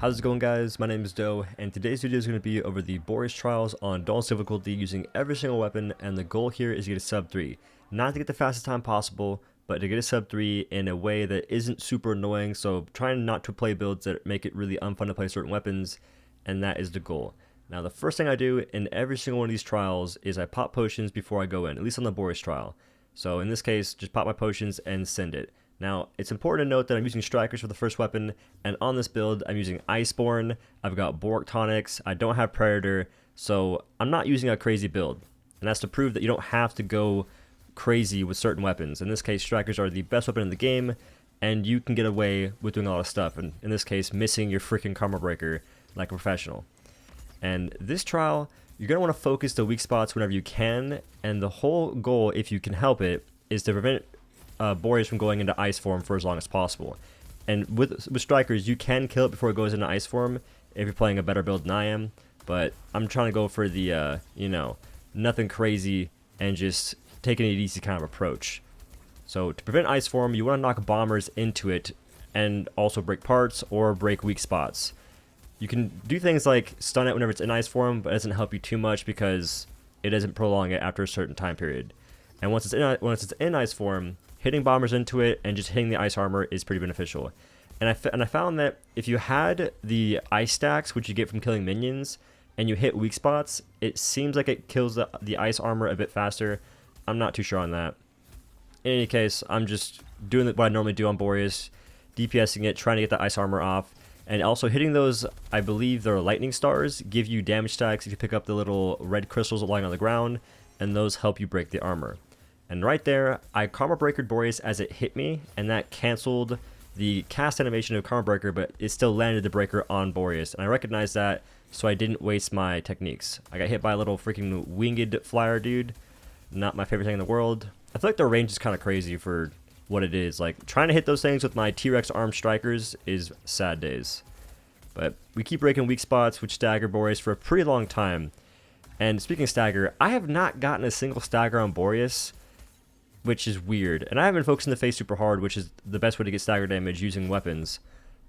How's it going, guys? My name is OhDough, and today's video is going to be over the Boreus Trials on Dauntless difficulty using every single weapon, and the goal here is to get a sub 3. Not to get the fastest time possible, but to get a sub 3 in a way that isn't super annoying, so trying not to play builds that make it really unfun to play certain weapons, and that is the goal. Now, the first thing I do in every single one of these trials is I pop potions before I go in, at least on the Boreus trial. So in this case, just pop my potions and send it. Now, it's important to note that I'm using Strikers for the first weapon, and on this build, I'm using Iceborne, I've got Pheonix, I don't have Predator, so I'm not using a crazy build. And that's to prove that you don't have to go crazy with certain weapons. In this case, Strikers are the best weapon in the game, and you can get away with doing a lot of stuff, and in this case, missing your freaking Karma Breaker like a professional. And this trial, you're going to want to focus the weak spots whenever you can, and the whole goal, if you can help it, is to prevent Boreus from going into ice form for as long as possible. And with Strikers, you can kill it before it goes into ice form if you're playing a better build than I am, but I'm trying to go for the, nothing crazy and just taking it easy kind of approach. So to prevent ice form, you want to knock bombers into it and also break parts or break weak spots. You can do things like stun it whenever it's in ice form, but it doesn't help you too much because it doesn't prolong it after a certain time period. And once it's in ice form, hitting bombers into it and just hitting the ice armor is pretty beneficial. And I found that if you had the ice stacks, which you get from killing minions, and you hit weak spots, it seems like it kills the ice armor a bit faster. I'm not too sure on that. In any case, I'm just doing what I normally do on Boreus, DPSing it, trying to get the ice armor off, and also hitting those, I believe they're lightning stars, give you damage stacks if you pick up the little red crystals lying on the ground, and those help you break the armor. And right there, I Karma Breakered Boreus as it hit me, and that canceled the cast animation of Karma Breaker, but it still landed the breaker on Boreus. And I recognized that, so I didn't waste my techniques. I got hit by a little freaking winged flyer dude. Not my favorite thing in the world. I feel like their range is kind of crazy for what it is. Like, trying to hit those things with my T-Rex armed Strikers is sad days. But we keep breaking weak spots, which stagger Boreus for a pretty long time. And speaking of stagger, I have not gotten a single stagger on Boreus, which is weird. And I haven't been focusing the face super hard, which is the best way to get stagger damage using weapons.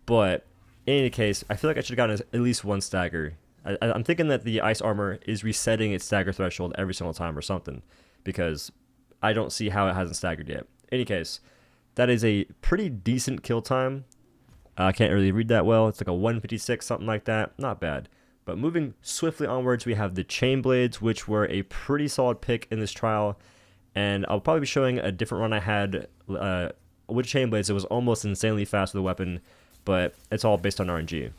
But in any case, I feel like I should have gotten at least one stagger. I'm thinking that the ice armor is resetting its stagger threshold every single time or something, because I don't see how it hasn't staggered yet. In any case, that is a pretty decent kill time. I can't really read that well. It's like a 156, something like that. Not bad. But moving swiftly onwards, we have the chain blades, which were a pretty solid pick in this trial. And I'll probably be showing a different run I had with chain blades. It was almost insanely fast with the weapon, but it's all based on RNG.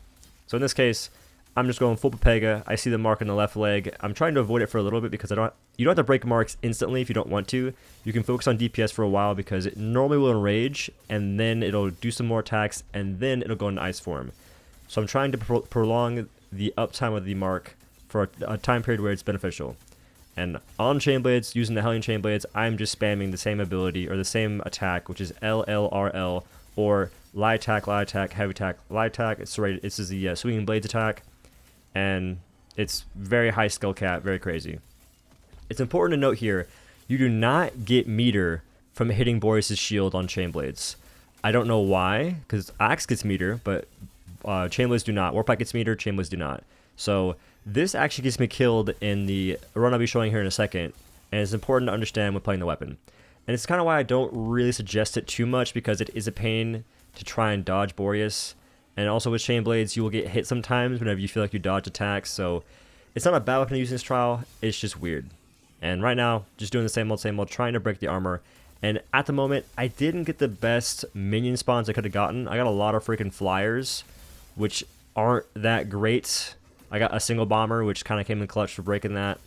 So in this case, I'm just going full Pepega. I see the mark on the left leg. I'm trying to avoid it for a little bit because you don't have to break marks instantly if you don't want to. You can focus on DPS for a while because it normally will enrage, and then it'll do some more attacks, and then it'll go into ice form. So I'm trying to prolong the uptime of the mark for a time period where it's beneficial. And on chain blades, using the Hellion chain blades, I'm just spamming the same ability or the same attack, which is LLRL, or light attack, heavy attack, light attack. This is the swinging blades attack, and it's very high skill cap, very crazy. It's important to note here, you do not get meter from hitting Boreus' shield on chain blades. I don't know why, because Axe gets meter, but chain blades do not. Pike gets meter, chain blades do not. So this actually gets me killed in the run I'll be showing here in a second, and it's important to understand when playing the weapon. And it's kind of why I don't really suggest it too much, because it is a pain to try and dodge Boreus. And also with chain blades, you will get hit sometimes whenever you feel like you dodge attacks, so it's not a bad weapon to use in this trial, it's just weird. And right now, just doing the same old, trying to break the armor. And at the moment, I didn't get the best minion spawns I could have gotten. I got a lot of freaking flyers, which aren't that great. I got a single bomber, which kind of came in clutch for breaking that.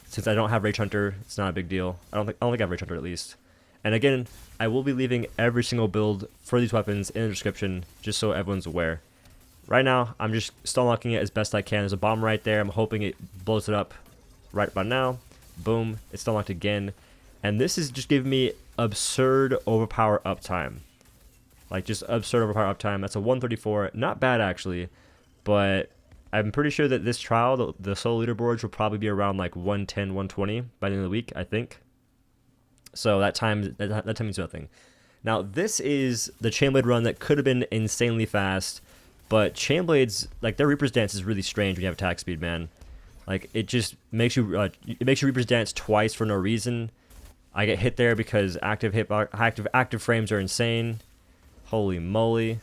Since I don't have Rage Hunter, it's not a big deal. I don't think I have Rage Hunter at least. And again, I will be leaving every single build for these weapons in the description, just so everyone's aware. Right now, I'm just stun locking it as best I can. There's a bomb right there. I'm hoping it blows it up right about now. Boom, it's stun locked again. And this is just giving me absurd overpower uptime. Like, just absurd overpower uptime. That's a 134. Not bad, actually. But I'm pretty sure that this trial, the solo leaderboards will probably be around like 110, 120 by the end of the week, I think. So that time means nothing. Now, this is the chain blade run that could have been insanely fast, But Chainblades, like their Reaper's Dance is really strange when you have attack speed, man. Like it just makes you Reaper's Dance twice for no reason. I get hit there because active frames are insane. Holy moly.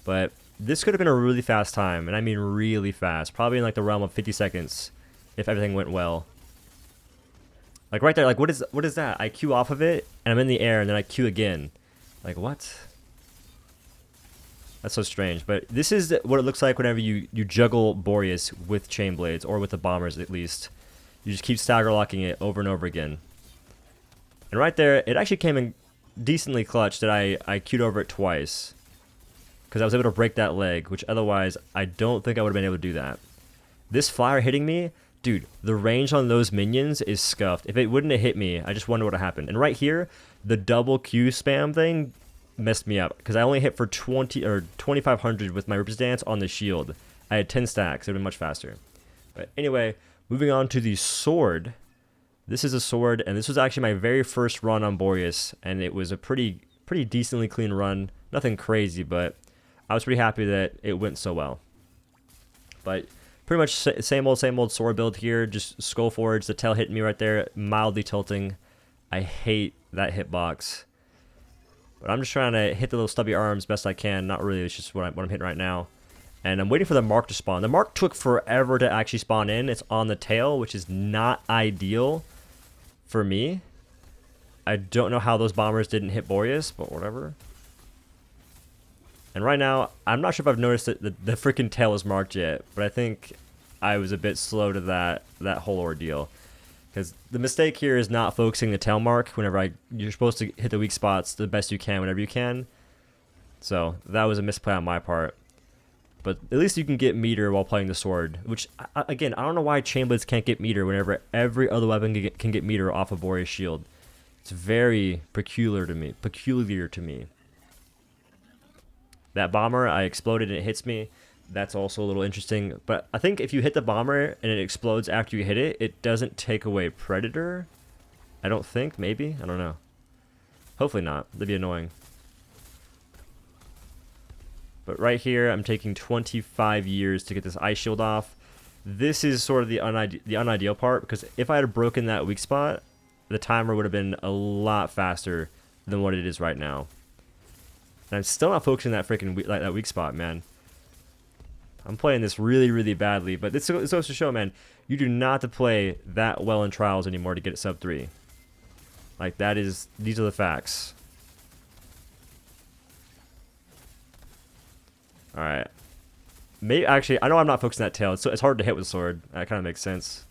But this could have been a really fast time, and I mean really fast. Probably in like the realm of 50 seconds if everything went well. Like right there, like what is that? I Q off of it and I'm in the air and then I Q again. Like what? That's so strange. But this is what it looks like whenever you juggle Boreus with Chainblades, or with the bombers at least. You just keep stagger locking it over and over again. And right there, it actually came in decently clutch that I Q'd over it twice. Because I was able to break that leg, which otherwise I don't think I would have been able to do that. This flyer hitting me, dude, the range on those minions is scuffed. If it wouldn't have hit me, I just wonder what would have happened. And right here, the double Q spam thing messed me up, because I only hit for 20 or 2500 with my Reaper's Dance on the shield. I had 10 stacks. It would have been much faster. But anyway, moving on to the sword. This is a sword, and this was actually my very first run on Boreus, and it was a pretty decently clean run. Nothing crazy, but I was pretty happy that it went so well. But pretty much same old sword build here. Just skull forge, the tail hitting me right there, mildly tilting. I hate that hitbox. But I'm just trying to hit the little stubby arms best I can. Not really, it's just what I'm hitting right now. And I'm waiting for the mark to spawn. The mark took forever to actually spawn in. It's on the tail, which is not ideal for me. I don't know how those bombers didn't hit Boreus, but whatever. And right now, I'm not sure if I've noticed that the freaking tail is marked yet, but I think I was a bit slow to that whole ordeal. Because the mistake here is not focusing the tail mark whenever you're supposed to hit the weak spots the best you can whenever you can. So that was a misplay on my part. But at least you can get meter while playing the sword, which, again, I don't know why Chainblades can't get meter whenever every other weapon can get meter off of Boreus shield. It's very peculiar to me. That bomber, I exploded and it hits me. That's also a little interesting. But I think if you hit the bomber and it explodes after you hit it, it doesn't take away Predator. I don't think. Maybe. I don't know. Hopefully not. That'd be annoying. But right here, I'm taking 25 years to get this ice shield off. This is sort of the unideal part, because if I had broken that weak spot, the timer would have been a lot faster than what it is right now. And I'm still not focusing that freaking that weak spot, man. I'm playing this really badly, but this goes to show, man, you do not have to play that well in Trials anymore to get it sub 3. Like, these are the facts. Alright. Maybe, actually, I know I'm not focusing that tail. It's hard to hit with sword. That kind of makes sense.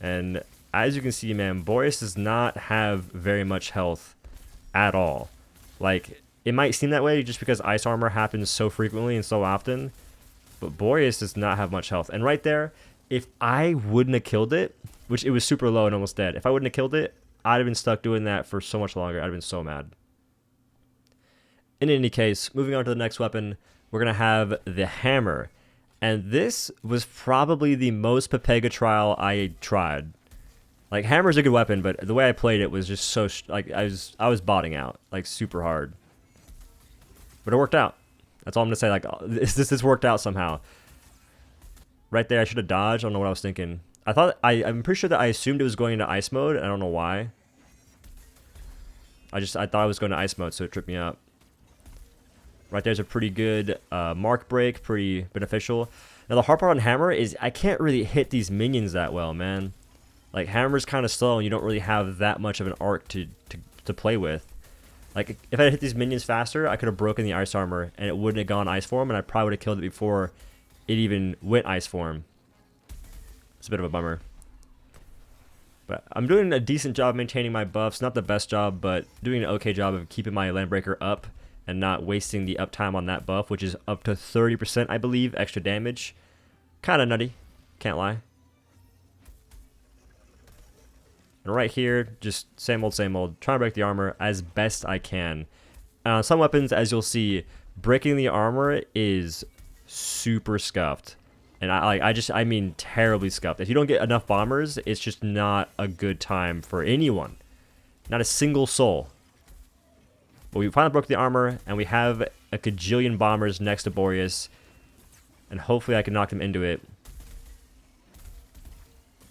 And as you can see, man, Boreus does not have very much health at all. Like, it might seem that way just because ice armor happens so frequently and so often, but Boreus does not have much health. And right there, if I wouldn't have killed it, which it was super low and almost dead, if I wouldn't have killed it, I'd have been stuck doing that for so much longer. I'd have been so mad. In any case, moving on to the next weapon, we're going to have the hammer. And this was probably the most Pepega trial I tried. Like, hammer's a good weapon, but the way I played it was just so, like, I was botting out, like, super hard. But it worked out. That's all I'm going to say. Like, this worked out somehow. Right there, I should have dodged. I don't know what I was thinking. I'm pretty sure that I assumed it was going into ice mode. I don't know why. I thought I was going to ice mode, so it tripped me up. Right there's a pretty good mark break, pretty beneficial. Now, the hard part on hammer is I can't really hit these minions that well, man. Like, hammer's kind of slow, and you don't really have that much of an arc to play with. Like, if I hit these minions faster, I could have broken the ice armor, and it wouldn't have gone ice form, and I probably would have killed it before it even went ice form. It's a bit of a bummer. But I'm doing a decent job maintaining my buffs. Not the best job, but doing an okay job of keeping my Landbreaker up and not wasting the uptime on that buff, which is up to 30%, I believe, extra damage. Kind of nutty. Can't lie. And right here, just same old, trying to break the armor as best I can. And on some weapons, as you'll see, breaking the armor is super scuffed. And I mean terribly scuffed. If you don't get enough bombers, it's just not a good time for anyone. Not a single soul. But we finally broke the armor, and we have a gajillion bombers next to Boreus, and hopefully I can knock them into it.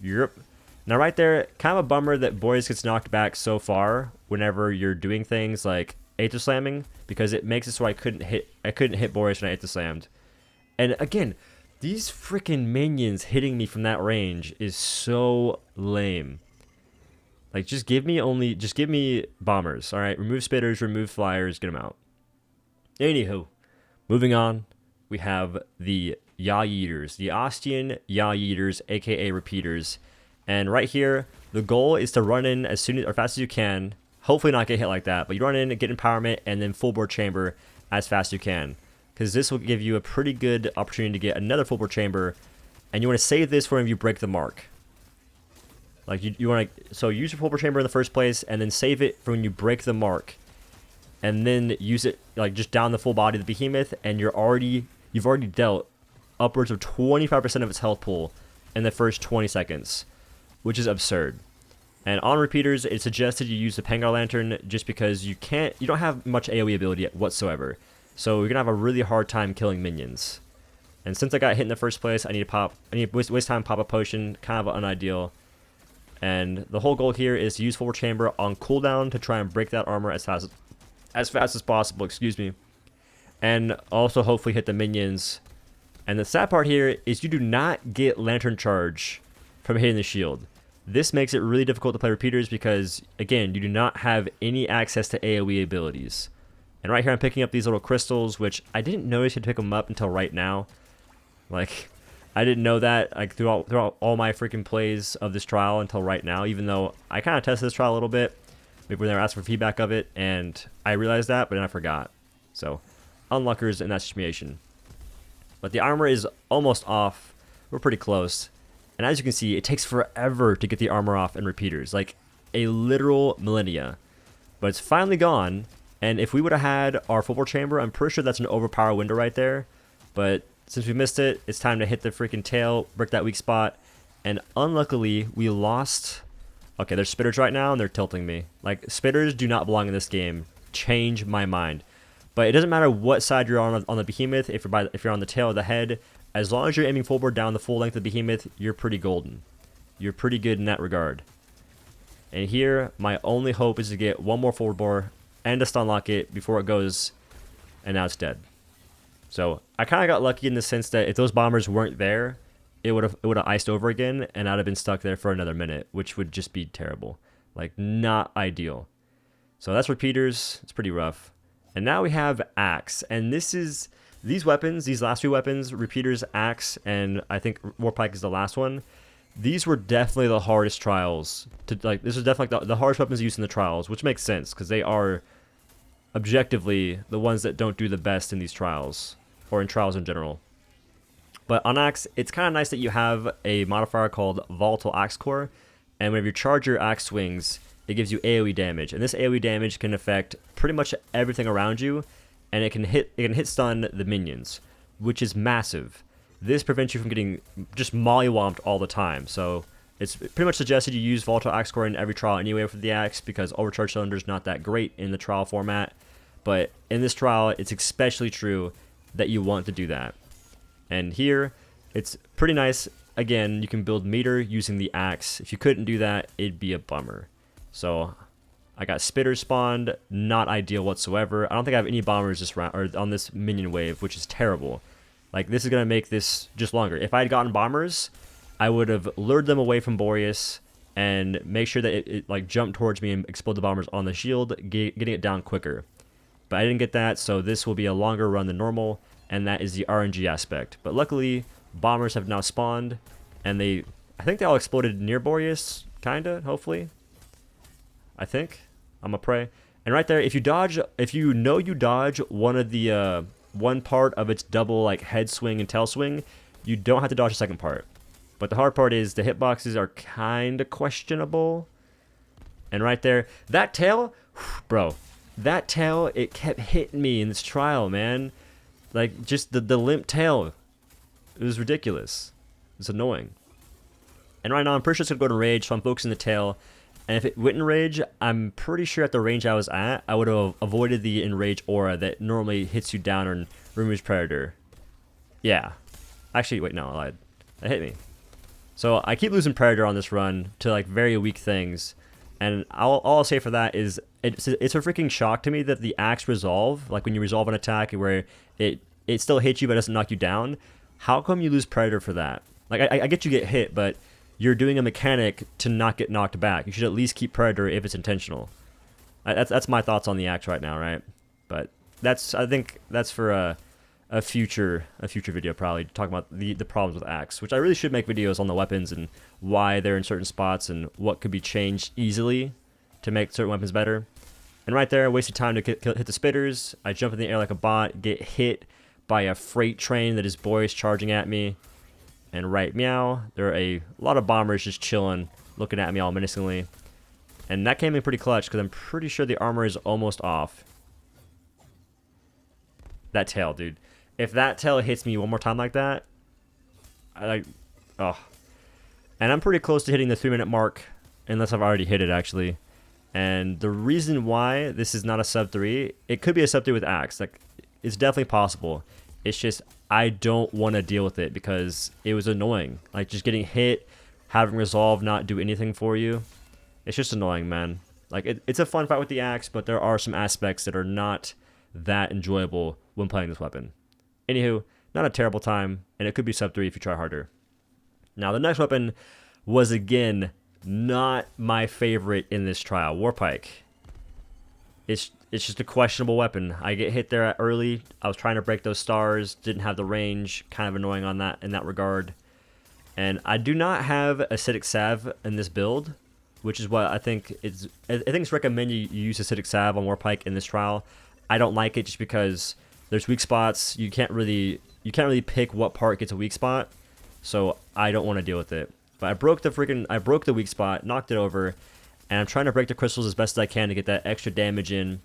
Europe. Now right there, kind of a bummer that Boreus gets knocked back so far whenever you're doing things like Aether Slamming, because it makes it so I couldn't hit Boreus when I Aether Slammed. And again, these freaking minions hitting me from that range is so lame. Like, just give me bombers, alright? Remove spitters, remove flyers, get them out. Anywho, moving on, we have the Yaw-Yeeters, the Ostian Yaw-Yeeters, aka Repeaters. And right here, the goal is to run in as soon as, or fast as you can, hopefully not get hit like that, but you run in, get empowerment, and then full bore chamber as fast as you can. Because this will give you a pretty good opportunity to get another full bore chamber, and you want to save this for when you break the mark. Like, you want to, so use your full bore chamber in the first place, and then save it for when you break the mark. And then use it, like, just down the full body of the behemoth, and you've already dealt upwards of 25% of its health pool in the first 20 seconds, which is absurd. And on repeaters, it's suggested you use the Pangar Lantern just because you don't have much AoE ability whatsoever. So you're gonna have a really hard time killing minions. And since I got hit in the first place, I need to waste time, pop a potion, kind of unideal. And the whole goal here is to use Full Chamber on cooldown to try and break that armor as fast as possible, excuse me. And also hopefully hit the minions. And the sad part here is you do not get Lantern Charge from hitting the shield. This makes it really difficult to play repeaters because, again, you do not have any access to AoE abilities. And right here I'm picking up these little crystals, which I didn't notice you had to pick them up until right now. Like, I didn't know that like throughout all my freaking plays of this trial until right now, even though I kind of tested this trial a little bit. Maybe when they were asking for feedback of it, and I realized that, but then I forgot. So, unluckers in that situation. But the armor is almost off. We're pretty close. And as you can see, it takes forever to get the armor off in repeaters. Like, a literal millennia. But it's finally gone. And if we would have had our full bore chamber, I'm pretty sure that's an overpower window right there. But since we missed it, it's time to hit the freaking tail, break that weak spot. And unluckily, we lost. Okay, there's spitters right now, and they're tilting me. Like, spitters do not belong in this game. Change my mind. But it doesn't matter what side you're on the behemoth. If you're on the tail or the head, as long as you're aiming full board down the full length of the behemoth, you're pretty golden. You're pretty good in that regard. And here, my only hope is to get one more forward bore and a stun lock it before it goes, and now it's dead. So I kind of got lucky in the sense that if those bombers weren't there, it would have iced over again, and I'd have been stuck there for another minute, which would just be terrible. Like, not ideal. So that's repeaters. It's pretty rough. And now we have axe, and these weapons, these last two weapons, repeaters, axe, and I think War Pike is the last one. These were definitely the hardest trials to like. This is definitely the hardest weapons used in the trials, which makes sense because they are objectively the ones that don't do the best in these trials or in trials in general. But on axe, it's kind of nice that you have a modifier called Volatile Axe Core, and whenever you charge your axe swings, it gives you AoE damage, and this AoE damage can affect pretty much everything around you, and it can hit stun the minions, which is massive. This prevents you from getting just mollywomped all the time. So it's pretty much suggested you use Volatile Axe Core in every trial anyway for the axe because Overcharge Cylinder is not that great in the trial format. But in this trial, it's especially true that you want to do that. And here, it's pretty nice. Again, you can build meter using the axe. If you couldn't do that, it'd be a bummer. So I got spitters spawned, not ideal whatsoever. I don't think I have any bombers this round or on this minion wave, which is terrible. Like, this is going to make this just longer. If I had gotten bombers, I would have lured them away from Boreus and make sure that it like jumped towards me and explode the bombers on the shield, getting it down quicker. But I didn't get that, so this will be a longer run than normal, and that is the RNG aspect. But luckily, bombers have now spawned, and I think they all exploded near Boreus, kinda, hopefully. I think. I'm gonna pray. And right there, if you know you dodge one of the one part of its double like head swing and tail swing, you don't have to dodge the second part. But the hard part is the hitboxes are kind of questionable. And right there, that tail, bro, that tail, it kept hitting me in this trial, man. Like, just the limp tail. It was ridiculous. It's annoying. And right now, I'm pretty sure it's going to go to rage, so I'm focusing the tail. And if it went Enrage, I'm pretty sure at the range I was at, I would have avoided the Enrage aura that normally hits you down and removes Predator. Yeah. Actually, wait, no, I lied. That hit me. So I keep losing Predator on this run to like very weak things. And all I'll say for that is it's a freaking shock to me that the axe resolve, like when you resolve an attack where it still hits you but doesn't knock you down, how come you lose Predator for that? Like, I get you get hit, but you're doing a mechanic to not get knocked back. You should at least keep Predator if it's intentional. That's my thoughts on the axe right now, right? But I think that's for a future video, probably talking about the problems with axe, which I really should make videos on the weapons and why they're in certain spots and what could be changed easily to make certain weapons better. And right there, I wasted time to hit the spitters. I jump in the air like a bot, get hit by a freight train that is Boreus charging at me. And right meow, there are a lot of bombers just chilling, looking at me all menacingly. And that came in pretty clutch because I'm pretty sure the armor is almost off. That tail, dude. If that tail hits me one more time like that, oh. And I'm pretty close to hitting the 3-minute mark, unless I've already hit it actually. And the reason why this is not a sub 3, it could be a sub 3 with axe. Like, it's definitely possible. It's just I don't want to deal with it because it was annoying. Like, just getting hit, having resolve not do anything for you. It's just annoying, man. Like, it's a fun fight with the axe, but there are some aspects that are not that enjoyable when playing this weapon. Anywho, not a terrible time, and it could be sub 3 if you try harder. Now, the next weapon was, again, not my favorite in this trial. War Pike. It's just a questionable weapon. I get hit there early. I was trying to break those stars, didn't have the range, kind of annoying on that in that regard. And I do not have acidic salve in this build, which is what I think it's recommended you use acidic salve on War Pike in this trial. I don't like it just because there's weak spots. You can't really pick what part gets a weak spot, so I don't want to deal with it. But I broke the weak spot, knocked it over, and I'm trying to break the crystals as best as I can to get that extra damage in.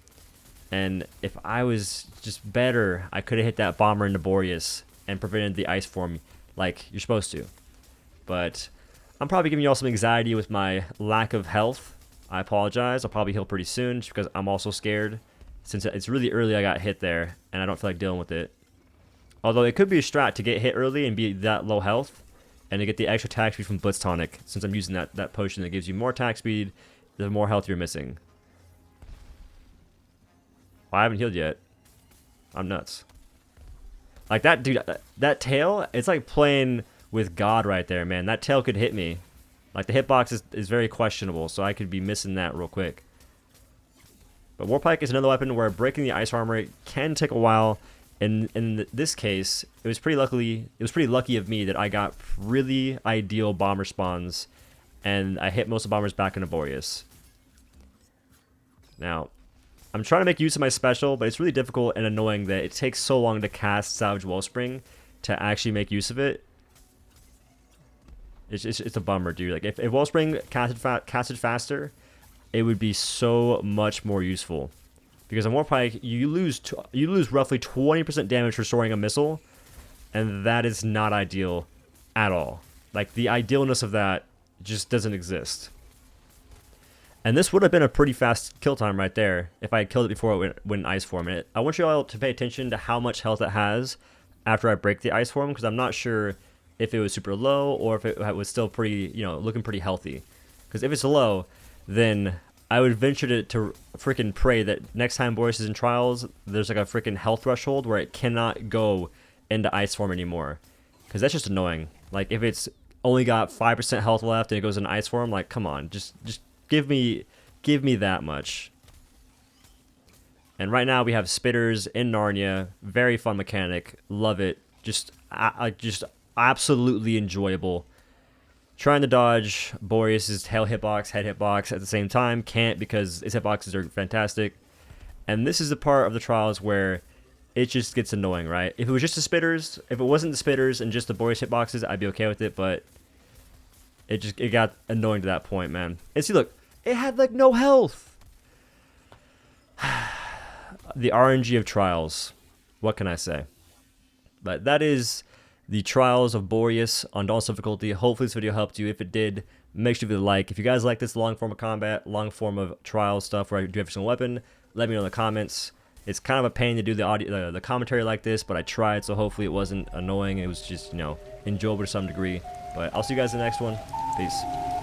And if I was just better, I could have hit that bomber into Boreus and prevented the ice form like you're supposed to. But I'm probably giving you all some anxiety with my lack of health. I apologize. I'll probably heal pretty soon just because I'm also scared. Since it's really early, I got hit there, and I don't feel like dealing with it. Although it could be a strat to get hit early and be that low health, and to get the extra attack speed from Blitz Tonic, since I'm using that potion that gives you more attack speed, the more health you're missing. Well, I haven't healed yet. I'm nuts. Like that, dude, that tail, it's like playing with God right there, man. That tail could hit me. Like, the hitbox is very questionable, so I could be missing that real quick. But War Pike is another weapon where breaking the ice armor can take a while. In this case, it was pretty lucky of me that I got really ideal bomber spawns, and I hit most of the bombers back into Boreus. Now, I'm trying to make use of my special, but it's really difficult and annoying that it takes so long to cast Savage Wellspring to actually make use of it. It's a bummer, dude. Like, if Wellspring casted faster, it would be so much more useful. Because on War Pike, you lose roughly 20% damage restoring a missile, and that is not ideal at all. Like, the idealness of that just doesn't exist. And this would have been a pretty fast kill time right there if I had killed it before it went in ice form. And I want you all to pay attention to how much health it has after I break the ice form, because I'm not sure if it was super low or if it was still pretty, looking pretty healthy. Because if it's low, then I would venture to freaking pray that next time Boreus is in Trials, there's like a freaking health threshold where it cannot go into ice form anymore. Because that's just annoying. Like, if it's only got 5% health left and it goes into ice form, like, come on, just give me that much. And right now we have Spitters in Narnia. Very fun mechanic. Love it. Just absolutely enjoyable. Trying to dodge Boreus' tail hitbox, head hitbox at the same time. Can't, because his hitboxes are fantastic. And this is the part of the trials where it just gets annoying, right? If it was just the Spitters, if it wasn't the Spitters and just the Boreus hitboxes, I'd be okay with it, but it got annoying to that point, man. And see, look, it had like no health. The RNG of trials. What can I say? But that is the Trials of Boreus on Dauntless difficulty. Hopefully this video helped you. If it did, make sure to like. If you guys like this long form of combat, long form of trial stuff where I do every single weapon, let me know in the comments. It's kind of a pain to do the audio, the commentary like this, but I tried, so hopefully it wasn't annoying. It was just, you know, enjoyable to some degree. But I'll see you guys in the next one. Peace.